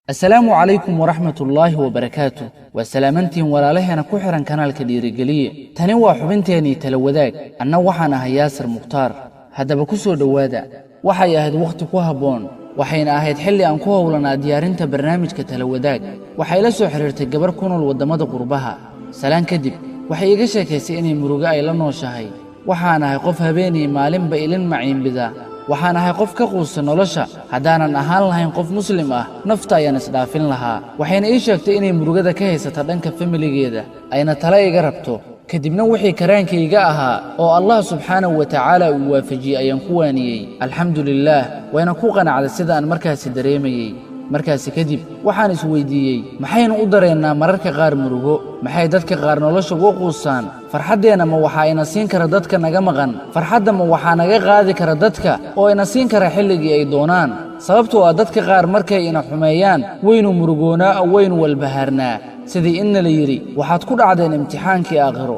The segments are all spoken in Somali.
السلام عليكم ورحمة الله وبركاته وسلامنتين walaalahena ku xiran kanaalka dhiirigeliye tani waa xubinteeni tala wadaag anna waxaan ahay Yaasir Mukhtaar hadaba ku soo dhawaada waxay ahayd waqti ku haboon waxayna ahayd xilli aan ku howlanaa diyaarinta barnaamijka tala wadaag waxay la soo xiriirtay gabar ku nool wadamada qurbaha salaan kadib waxay iga sheekaysay inay muruga ay la nooshahay waxaan ahay qof habeenii maalinba ilin maciin bida waxaan ahay qof ka quusan nolosha hadaanan ahaan lahayn qof muslim ah nafta ayaan isdhaafin lahaa waxayna ii sheegtay inay murugada ka haysato dhanka familigeeda ayna tala iga rabto kadibna wixii karaankayga ahaa oo Allah subhanahu wa ta'ala uu waafajiyay ayaan ku waaniyay alxamdulillah wayna ku qanacday sida aan markaasi dareemayay markaasi kadib waxaan is weydiiyay maxaynu u dareennaa mararka qaar murugo maxay dadka qaar nolosha ugu quusaan farxadeena ma waxa ina siin kara dadka naga maqan farxadda ma waxa naga qaadi kara dadka oo ina siin kara xilligii ay doonaan sababtoo ah dadka qaar markay ina xumeeyaan waynu murugoonaa oo waynu walbahaarnaa sidii inna la yiri waxaad ku dhacdeen imtixaankii aakhiro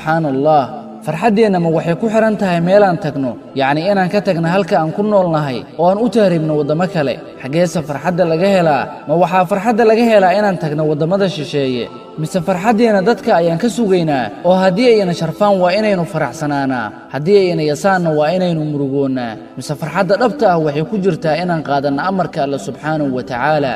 subhanallah farxadeena ma waxay ku xiran tahay meel aan tagno yaani inaan ka tagno halka aan ku noolnahay oo aan u taaribno wadamo kale xageesa farxadda laga helaa ma waxa farxadda laga helaa inaan tagno wadamada shisheeye mise farxadeena dadka ayaan ka sugaynaa oo hadii ayna sharfaan waa inaynu faraxsanaanaa hadii ayna yasaana waa inaynu murugoonaa mise farxadda dhabta ah waxay ku jirtaa inaan qaadano amarka Allah subhanahu wa ta'ala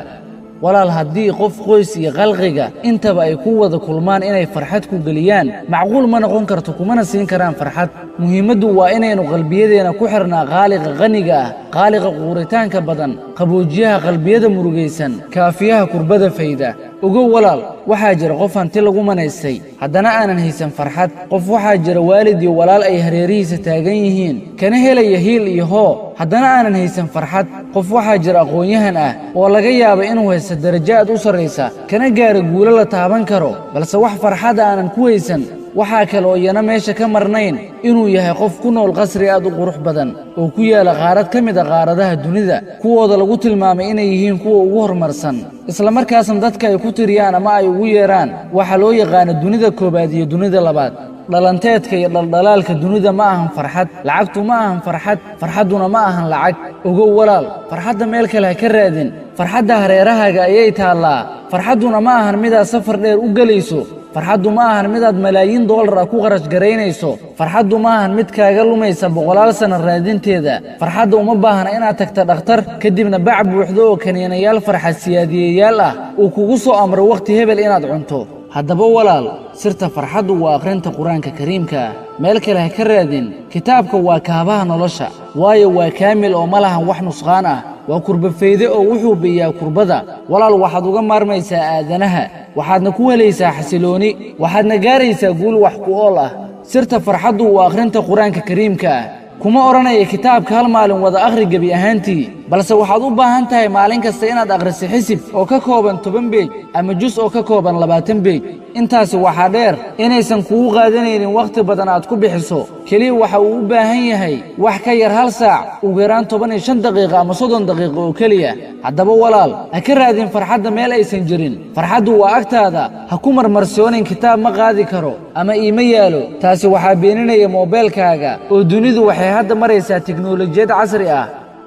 walaal hadii qof qoys iyo qalqiga intaba ay ku wada kulmaan inay farxad ku galiyaan macquul ma noqon karto kumana siin karaan farxad muhiimadu waa inaynu qalbiyadeena ku xirnaa qaaliqa qaniga ah qaaliqa quuritaanka badan qaboojiyaha qalbiyada murugaysan kaafiyaha kurbada fayda ugu walaal waxa jira qof hanti lagu manaysay haddana aanan haysan farxad qof waxa jira waalid iyo walaal ay hareerihiisa taagan yihiin kana helaya hiil iyo hoo haddana aanan haysan farxad qof waxa jira aqoonyahan ah oo laga yaabo inuu haysto darajaad u sareysa kana gaaro guulo la taaban karo balse wax farxad aanan ku haysan waxa kale oo yana meesha ka marnayn inuu yahay qof ku nool qasri aad u qurux badan oo ku yaala qaarad kamid ah qaaradaha dunida kuwooda lagu tilmaamay inay yihiin kuwa ugu horumarsan isla markaasna dadka ay ku tiriyaan ama ay ugu yeeraan waxa loo yaqaan dunida koobaad iyo dunida labaad dhalanteedka iyo dhaldhalaalka dunida ma ahan farxad lacagtu ma ahan farxad farxaduna ma ahan lacag ugu walaal farxadda meel kale ka raadin farxadda hareerahaaga ayay taalaa farxaduna ma ahan mid safar dheer u galayso farxaddu ma ahan mid aad malaayiin dollar ku qarash gareynayso farxaddu ma ahan mid kaaga lumaysa boqolaal sano raadinteeda farxaddu uma baahna inaad tagto dhakhtar kadibna bac buuxdo oo kaniinayaal farxad siyaadiyeyaal ah uu kugu soo amro waqti hebel inaad cunto haddaba walaal sirta farxaddu waa akhrinta quraanka kariimka meel kale ha ka raadin kitaabka waa kaabaha nolosha waayo waa kaamil oo malahan wax nusqaan ah waa kurba fayde oo wuxuu biyaa kurbada walaal waxaad uga maarmaysaa aadanaha waxaadna ku helaysaa xasilooni waxaadna gaaraysaa guul wax ku ool ah sirta farxaddu waa akhrinta quraanka kariimka kuma oranaya kitaabka hal maalin wada akhri gabi ahaantii balse waxaad u baahan tahay maalin kasta inaad akhriso xisib oo ka kooban 10 beej ama juz oo ka kooban 20 beej intaas waxa dheer inaysan kugu qaadanaynin waqti badan aad ku bixiso kaliya waxa uu u baahan yahay wax ka yar hal saac ugu yaraan 15 daqiiqo ama 30 daqiiqo oo kaliya haddaba walaal ha ka raadin farxadda meel aysan jirin farxaddu waa agtaada ha ku marmarsoonin kitaab ma qaadi karo ama iima yaalo taasi waxa beeninaya mobilkaaga oo dunidu waxay hadda maraysaa tiknoolajiyad casri ah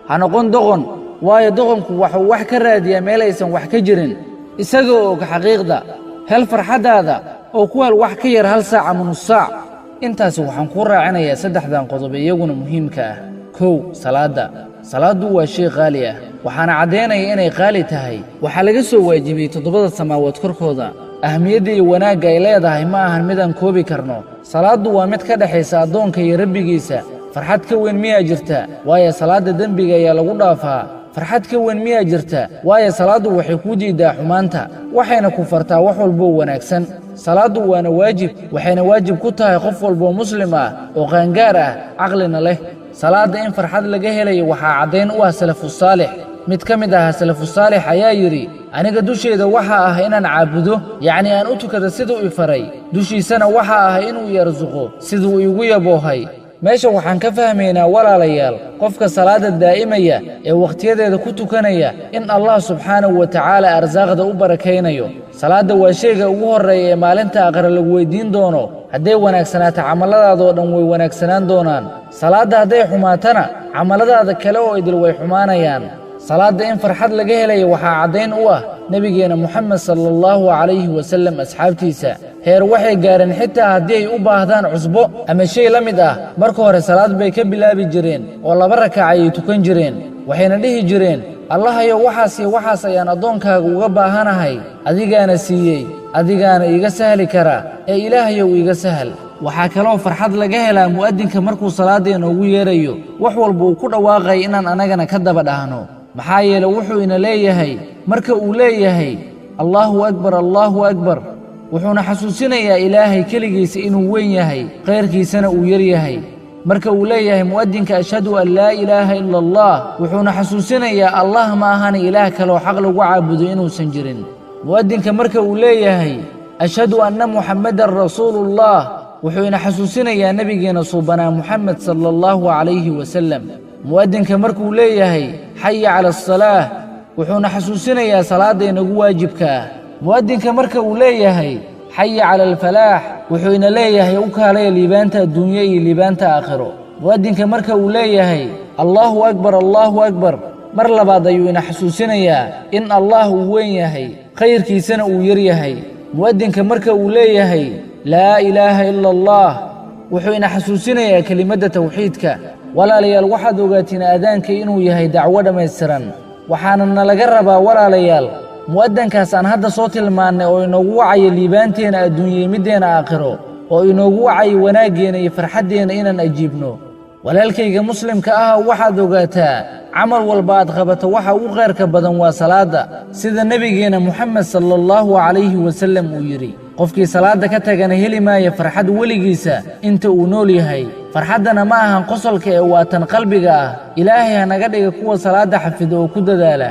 ha noqon doqon waayo doqonku waxa wax ka raadiyaa meel aysan wax ka jirin isaga oo xaqiiqda hel farxadaada oo ku hel wax ka yar hal saac ama nus saac intaas waxaan ku raacinayaa saddexdan qodob iyaguna muhiimka ah kow salaadu waa shay qaali ah waxaana cadeynaya inay qaali tahay waxa laga soo waajibiyay 7 samaawaad korkooda ahmiyada iyo wanaagga ay leedahay ma ahan mid aan koobi karno salaadu waa mid ka dhaxaysa adoonka iyo rabbigiisa farxad ka weyn miyaa jirta waayo salaada dambiga ayaa lagu dhaafaa farxad ka weyn miyaa jirta waayo salaadu waxay ku diidaa xumaanta waxayna ku fartaa wax walba wanaagsan salaadu waana waajib waxayna waajib ku tahay qof walba muslim ah oo qaangaar ah aqlina leh salaada in farxad laga helayo waxa cadeyn u ah salafus saalix mid kamid ah salafus saalix ayaa yiri aniga dusheeda waxa ah inaan caabudo yaani aan u tukado sidoo uu faray dushiisana waxa ah inuu yarzuqo sidoo igu yaboohay meesha waxaan ka fahmaynaa walaalayaal qofka salaada daa'imaya ee waqtiyadeeda ku tukanaya in Allah subhanahu wa ta'ala arsaaqada u barakeynayo salaada waa shayga ugu horeeya ee maalinta aakhir lagu weydiin doono haday wanaagsanaato amaladaada oo dhan way wanaagsanaan doonaan salaada haday xumaatana amaladaada kale oo idil way xumaanayaan salaada in farxad laga helayo waxaa caddayn u ah nebigeena moxamed sallallahu calayhi wasallam asxaabtiisa heer waxay gaareen xitaa haddii ay u baahdaan cusbo ama shay la mid ah marka hore salaad bay ka bilaabi jireen oo 2 rakac ayay tukan jireen waxayna dhihi jireen allahayow waxaas iyo waxaas ayaan addoonkaaga uga baahanahay adigaana siiyey adigaana iiga sahli kara ee ilaahayow iiga sahal waxaa kaloo farxad laga helaa mu'adinka markuu salaada inoogu yeerayo wax walba uu ku dhawaaqay inaan anagana ka daba dhahno maxaa yeelay wuxuu ina leeyahay marka uu leeyahay allahu akbar wuxuuna xasuusinayaa ilaahay keligiisa inuu weyn yahay khayrkiisana uu yar yahay marka uu leeyahay mu'adinka ashhadu an laa ilaaha ila allah wuxuuna xasuusinayaa allah ma ahan ilaah kaloo xaq lagu caabudo inuusan jirin mu'adinka marka uu leeyahay ashhadu anna muxammadan rasuulullah wuxuu ina xasuusinayaa nabigeena suubanaa muxamed sallallahu calayhi wasallam mu'adinka markuu leeyahay xaya cala asalaah wuxuuna xasuusinayaa salaada inagu waajibka ah mu'adinka marka uu leeyahay xaya cala alfalaax wuxuu ina leeyahay u kaalaya liibaanta adduunye iyo liibaanta aakhiro mu'adinka marka uu leeyahay allahu akbar mar labaad ayuu ina xasuusinayaa in allah uu weyn yahay khayrkiisana uu yar yahay mu'adinka marka uu leeyahay laa ilaaha ila allah wuxuu ina xasuusinayaa kelimadda tawxiidka walaalayaal waxaad ogaatiin aadaanka inuu yahay dacwo dhammaystiran waxaana nalaga rabaa walaalayaal mu'adinkaas aan hadda soo tilmaannay oo inoogu wacayo liibaanteena adduunye middeena aakhiro oo inoogu wacayo wanaaggeena iyo farxaddeenna inaan ajiibno walaalkayga muslimka ah waxaad ogaataa camal walba aad qabato waxa ugu khayrka badan waa salaada sida nebigeena moxamed sallallahu calayhi wasallam uu yidhi qofkii salaada ka tagana heli maayo farxad weligiisa inta uu nool yahay farxaddana ma ahan qosolka ee waa tan qalbiga ah ilaahay ha naga dhiga kuwa salaada xafido oo ku dadaala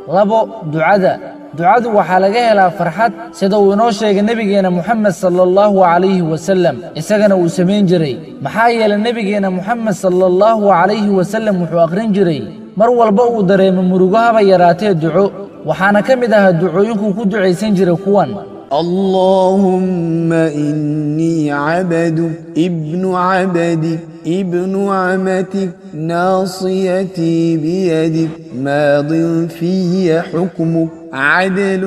2 ducadu waxaa laga helaa farxad sida uu inoo sheegay nebigeena moxamed sallallahu calayhi wasallam isagana uu samayn jiray maxaa yeelay nebigeena moxamed sallallahu calayhi wasallam wuxuu akhrin jiray mar walba uu dareemo murugo haba yaraatee duco waxaana ka mid ahaa ducooyinkuu ku ducaysan jiray kuwan اللهم إني عبدك ابن عبدك ابن عمتك ناصيتي بيدك ماض في حكمك عدل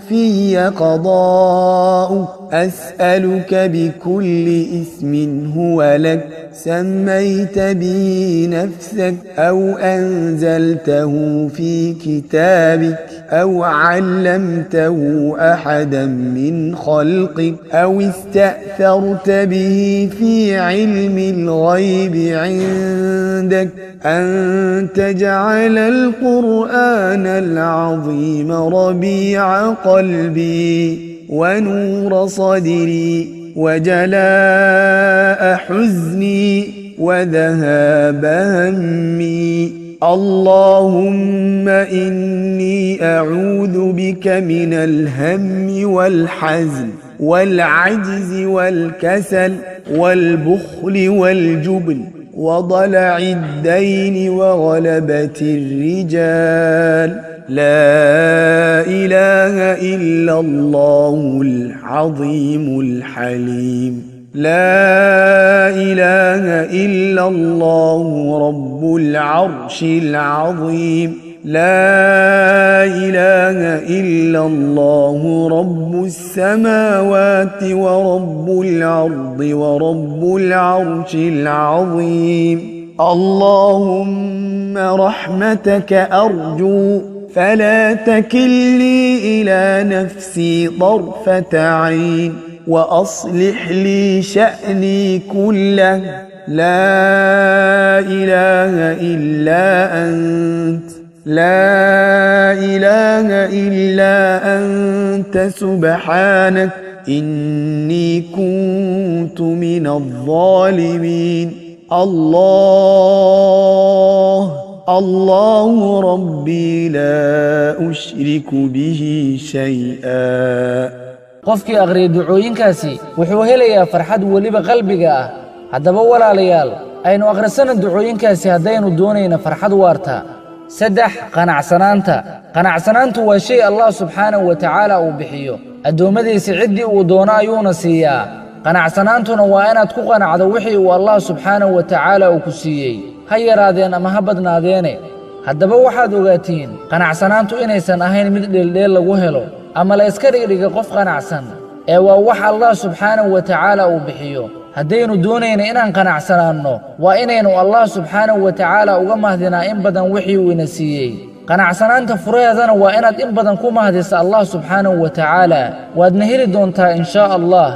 في قضاؤك أسألك بكل اسم هو لك سميت به نفسك أو أنزلته في كتابك أو علمته أحدا من خلقك أو استأثرت به في علم الغيب عندك أن تجعل القرآن العظيم ربيع قلبي ونور صدري وجلاء حزني وذهاب همي اللهم إني أعوذ بك من الهم والحزن والعجز والكسل والبخل والجبن وضلع الدين وغلبة الرجال لا إله إلا الله العظيم الحليم لا إله إلا الله رب العرش العظيم لا إله إلا الله رب السماوات ورب الأرض ورب العرش العظيم اللهم رحمتك أرجو فلا تكلني إلى نفسي طرفة عين وأصلح لي شأني كله لا إله إلا أنت لا إله إلا أنت سبحانك إني كنت من الظالمين الله ربي لا أشرك به شيئا qofkii akhriya ducooyinkaasi wuxuu helayaa farxad weliba qalbiga ah haddaba walaalayaal aynu akhrisana ducooyinkaasi haddaynu doonayna farxad waarta 3 qanacsanaantu waa shay allah subxaanahu wa tacaala uu bixiyo addoommadiisa ciddii uu doono ayuuna siiyaa qanacsanaantuna waa inaad ku qanacdo wixii uu allah subxaanahu wa tacaala uu ku siiyey ha yaraadeen ama ha badnaadeene haddaba waxaad ogaatiin qanacsanaantu inaysan ahayn mid dheeldheel lagu helo ama la iska dhigdhiga qof qanacsan ee waa wax Allah subxaanahu wa tacaala uu bixiyo haddaynu doonayna inaan qanacsanaanno waa inaynu Allah subxaanahu wa tacaala uga mahdinaa in badan wixii uu ina siiyey qanacsanaanta furaheedana waa inaad in badan ku mahdisa Allah subxaanahu wa tacaala waadna heli doontaa inshaa Allah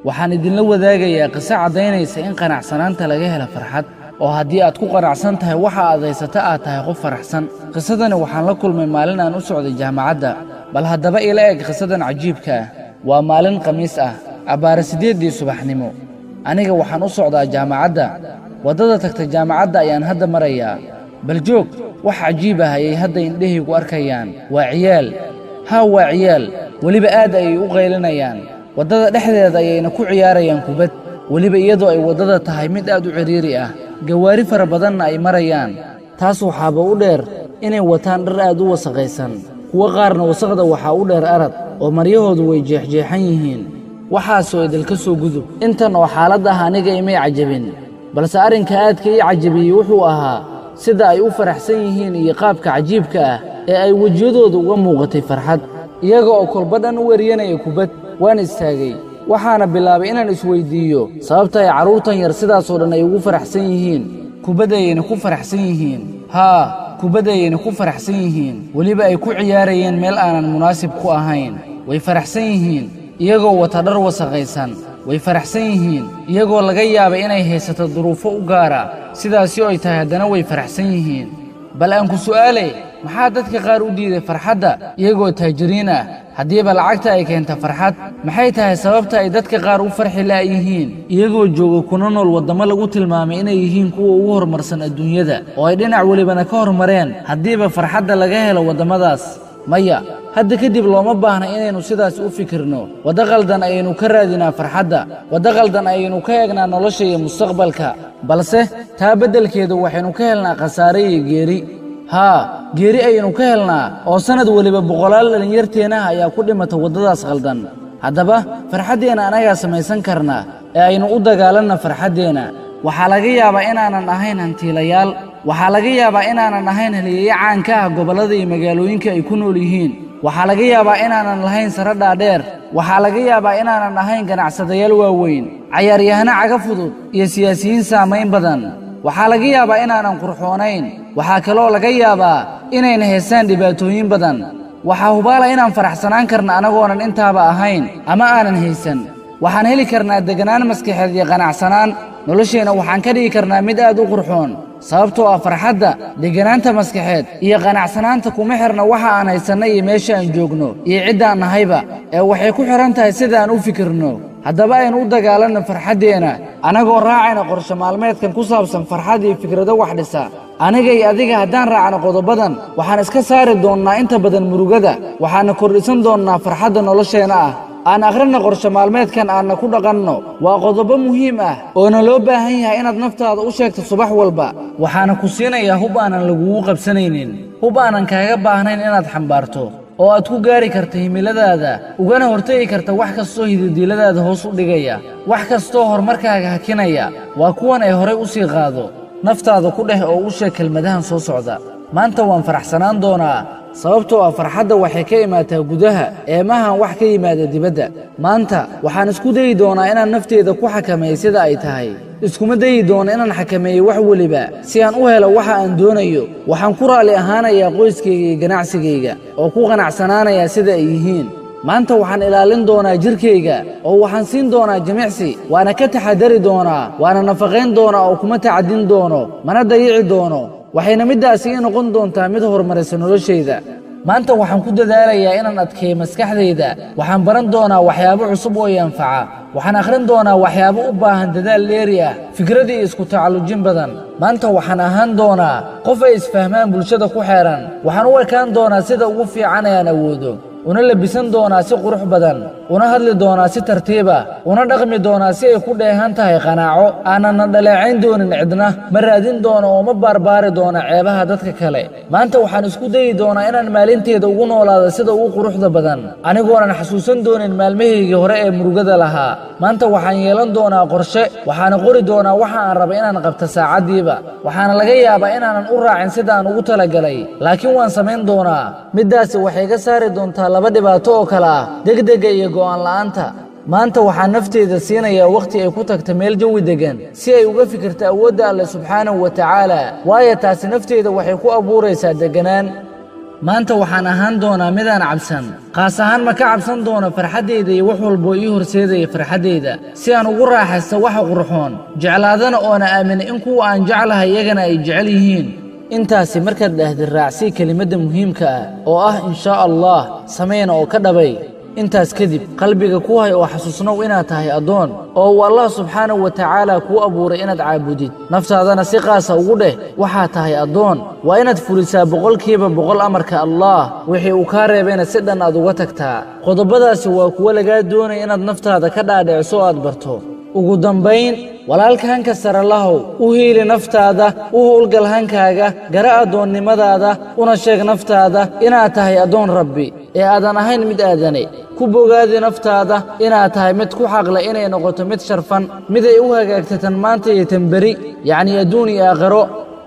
waxaan idinla wadaagayaa qiso caddaynaysa in qanacsanaanta laga helo farxad oo haddii aad ku qanacsan tahay waxa aad haysata aad tahay qof faraxsan qisadani waxaan la kulmay maalin aan u socday jaamacadda bal haddaba ila eg qisadan cajiibka ah waa maalin khamiis ah abbaare 8 subaxnimo aniga waxaan u socdaa jaamacadda waddada tagta jaamacadda ayaan hadda marayaa bal joog wax cajiib ah ayay hadda indhahaygu arkayaan waa ciyaal waa ciyaal weliba aad ayay u qaylinayaan waddada dhexdeeda ayayna ku ciyaarayaan kubad weliba iyadoo ay waddada tahay mid aad u ciriiri ah gawaari fara badanna ay marayaan taas waxaaba u dheer inay wataan dhar aad u wasaqaysan kuwa qaarna wasaqda waxaa u dheer arad oo maryahoodu way jeexjeexan yihiin waxaasoo idilka soo gudub intan oo xaaladda ah aniga imay cajabin balse arrinka aadka ii cajabiyey wuxuu ahaa sida ay u faraxsan yihiin iyo qaabka cajiibka ah ee ay wejiyadooda uga muuqatay farxad iyaga oo kolba dhan u weriyanaya kubad waan istaagay waxaana bilaabay inaan isweydiiyo sababta ay carruurtan yar sidaasoo dhan ay ugu faraxsan yihiin kubaddayayna ku faraxsan yihiin kubaddayayna ku faraxsan yihiin weliba ay ku ciyaarayeen meel aanan munaasib ku ahayn way faraxsan yihiin iyagoo wata dhar wasaqaysan way faraxsan yihiin iyagoo laga yaabay inay haysato duruufo u gaara sidaasi oo ay tahay haddana way faraxsan yihiin bal aan ku su'aalay maxaa dadka qaar u diiday farxadda iyagoo taajiriin ah haddiiba lacagta ay keenta farxad maxay tahay sababta ay dadka qaar u farxi la'yihiin iyagoo jooga kuna nool waddamo lagu tilmaamay inay yihiin kuwa ugu horumarsan adduunyada oo ay dhinac welibana ka hormareen haddiiba farxadda laga helo waddamadaas maya hadda kadib looma baahna inaynu sidaas u fikirno waddo qaldan ayaynu ka raadinaa farxadda waddo qaldan ayaynu ka eegnaa nolosha iyo mustaqbalka balse taa beddelkeedu waxaynu ka helnaa khasaare iyo geeri geeri ayaynu ka helnaa oo sannad weliba boqolaal dhallinyarteennaha ayaa ku dhimata waddadaas qaldan haddaba farxaddeenna anagaa samaysan karnaa ee aynu u dagaalanna farxaddeenna waxaa laga yaabaa inaanan ahayn hantiilayaal waxaa laga yaabaa inaanan ahayn haliyeeye caanka ah gobollada iyo magaalooyinka ay ku nool yihiin waxaa laga yaabaa inaanan lahayn sare dhaadheer waxaa laga yaabaa inaanan ahayn ganacsadayaal waaweyn cayaaryahano caga fudud iyo siyaasiyiin saamayn badan waxaa laga yaabaa inaanan qurxoonayn waxaa kaloo laga yaabaa inayna haystaan dhibaatooyin badan waxaa hubaala inaan faraxsanaan karna anagoonan intaaba ahayn ama aanan haysan waxaan heli karnaa deganaan maskaxeed iyo qanacsanaan nolosheenna waxaan ka dhigi karnaa mid aad u qurxoon sababtoo ah farxadda deganaanta maskaxeed iyo qanacsanaanta kuma xirna waxa aan haysanna iyo meesha aan joogno iyo ciddaan nahayba ee waxay ku xidhan tahay sidaan u fikirno haddaba aynu u dagaalanno farxaddeenna anagoo raacayna qorshe maalmeedkan ku saabsan farxad iyo fikrado wax dhisa aniga iyo adiga haddaan raacno qodobadan waxaan iska saari doonnaa inta badan murugada waxaana kordhisan doonnaa farxadda nolosheenna ah aan akhrinna qorshe maalmeedkan aanna ku dhaqanno waa qodobo muhiim ah oona loo baahan yahay inaad naftaada u sheegto subax walba waxaana ku siinayaa hub aanan lagugu qabsanaynin hub aanan kaaga baahnayn inaad xambaarto oo aad ku gaari karta himiladaada ugana hortegi karta wax kastoo hididiiladaada hoos u dhigaya wax kastoo horumarkaaga hakinaya waa kuwan ay horay u sii qaado naftaada ku dheh oo u sheeg kelmadahan soo socda maanta waan faraxsanaan doonaa sababtoo ah farxadda waxay ka imaataa gudaha ee maahan wax ka yimaada dibadda maanta waxaan isku dayi doonaa inaan nafteeda ku xakameeyo sida ay tahay iskuma dayi doono inaan xakameeyo wax weliba si aan u helo waxa aan doonayo waxaan ku raalli ahaanayaa qoyskayga iyo ganacsigayga oo ku qanacsanaanayaa sida ay yihiin maanta waxaan ilaalin doonaa jirkayga oo waxaan siin doonaa jimicsi waana ka taxadari doonaa waana nafaqayn doonaa oo kuma tacadin doono mana dayici doono waxayna middaasi ii noqon doontaa mid horumaraysa noloshayda maanta waxaan ku dadaalayaa inaan adkeeyo maskaxdayda waxaan baran doonaa waxyaabo cusub oo i anfaca waxaan akhrin doonaa waxyaabo u baahan dadaal dheeri ah fikrad iyo isku tacallujin badan maanta waxaan ahaan doonaa qof ay isfahmaan bulshada ku xeeran waxaan u ekaan doonaa sida ugu fiican ee aan awoodo una labisan doonaa si qurux badan una hadli doonaa si tartiib ah una dhaqmi doonaa si ay ku dheehan tahay qanaaco aanana dhaleecayn doonin cidna ma raadin doono oo ma baarbaari doono ceebaha dadka kale maanta waxaan isku dayi doonaa inaan maalinteeda ugu noolaado sida ugu quruxda badan anigoonan xasuusan doonin maalmahaygii hore ee murugada lahaa maanta waxaan yeelan doonaa qorshe waxaana qori doonaa waxa aan raba inaan qabto saacadiiba waxaana laga yaabaa inaanan u raacin sidaan ugu talagalay laakiin waan samayn doonaa middaasi waxay ka saari doontaa laba dhibaato oo kale ah degdega iyo go'aan la'aanta maanta waxaan nafteeda siinayaa wakhti ay ku tagto meel jawi degan si ay uga fikirto awoodda alle subxaanahu wa tacaala waayo taasi nafteeda waxay ku abuuraysaa deganaan maanta waxaan ahaan doonaa midaan cabsan qaas ahaan ma ka cabsan doono farxaddayda iyo wax walboo ii horseedaya farxaddayda si aan ugu raaxaysto waxa qurxoon jeclaadana oona aamina in kuwa aan jeclahay iyagana ay jecel yihiin intaasi markaad dhahdi raacsii kelimadda muhiimka ah oo ah inshaa allah samayna oo ka dhabay intaas kadib qalbiga ku hay oo xasuusnow inaad tahay addoon oo uu allah subxaanahu wa tacaala kuu abuuray inaad caabudid naftaadana si qaasa ugu dheh waxaad tahay addoon waa inaad fulisaa 100% amarka allah wixii uu kaa reebayna si dhan aad uga tagtaa qodobadaasi waa kuwa lagaa doonaya inaad naftaada ka dhaadhiciso aad barto ugu dambayn walaalkaanka sare lahow u hiili naftaada u howlgal hankaaga gara addoonnimadaada una sheeg naftaada inaad tahay addoon rabbi ee aadan ahayn mid aadane ku bogaadi naftaada inaad tahay mid ku xaqle inay noqoto mid sharfan mid ay u hagaagto tan maanta iyo tan beri yacni adduun iyo aakhiro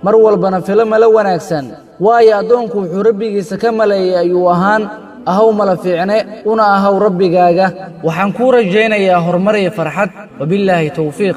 mar walbana filo mala wanaagsan waayo addoonku wuxuu rabbigiisa ka maleeyay ayuu ahaan ahaw mala fiicne una ahaw rabbigaaga waxaan kuu rajaynayaa horumar iyo farxad wabillaahi tawfiiq